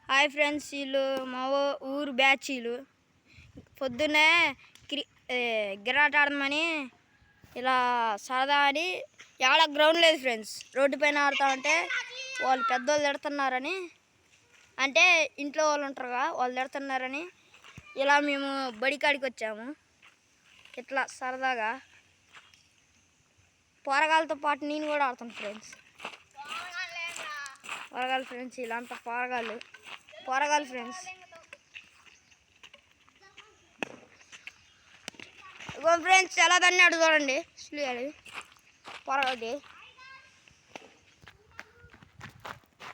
Hi friends, వీళ్ళు మా ఊరు బ్యాచ్. వీళ్ళు పొద్దున్నే గిరాట ఆడమని ఇలా సరదా అని ఎక్కడ గ్రౌండ్ లేదు ఫ్రెండ్స్, రోడ్డు పైన ఆడుతూ ఉంటే వాళ్ళు పెద్దోళ్ళు తిడుతున్నారని, అంటే ఇంట్లో వాళ్ళు ఉంటారుగా, వాళ్ళు తిడుతున్నారని ఇలా మేము బడికాడికి వచ్చాము. ఇట్లా సరదాగా పోరగాళ్ళతో పాటు నేను కూడా ఆడుతాను ఫ్రెండ్స్. పోరగాళ్ళు ఫ్రెండ్స్, ఇలాంటి పోరగాళ్ళు ఫ్రెండ్స్. ఫ్రెండ్స్ ఎలా తన్నాడు చూడండి, పొరగది.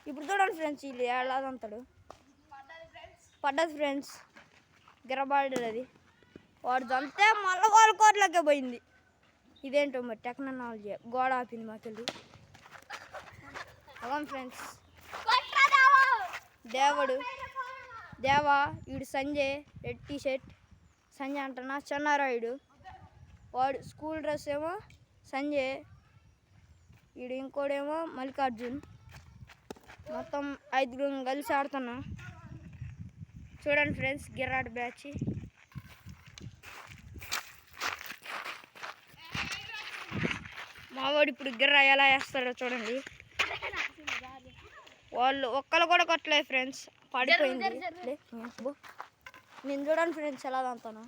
ఇప్పుడు చూడండి ఫ్రెండ్స్, వీళ్ళు ఎలా తంతాడు. పడ్డది ఫ్రెండ్స్, గిరబాడేది. అది వాడు తంతే మళ్ళీ వాళ్ళ కోట్లకే పోయింది. ఇదేంటో మరి టెక్నాలజీ, గోడ ఆపింది మాకెళ్ళి. అవును ఫ్రెండ్స్, దేవా వీడు సంజయ్, రెడ్ టీషర్ట్ సంజయ్ అంటున్నా, చెన్నారాయుడు వాడు స్కూల్ డ్రెస్ ఏమో సంజయ్, వీడు ఇంకోడేమో మల్లికార్జున్. మొత్తం 5 కలిసి ఆడుతున్నాం. చూడండి ఫ్రెండ్స్, గిరాట్ బ్యాచ్. మావాడు ఇప్పుడు గిర్ర ఎలా వేస్తాడో చూడండి. వాళ్ళు ఒక్కరు కూడా కొట్టలేదు ఫ్రెండ్స్, పడిపోయింది. నేను చూడండి ఫ్రెండ్స్ ఎలా అంతాను.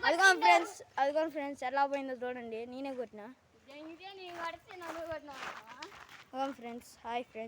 అదిగోండి ఫ్రెండ్స్ ఎలా పోయిందో చూడండి, నేనే కొట్టినా. Friends hi friends.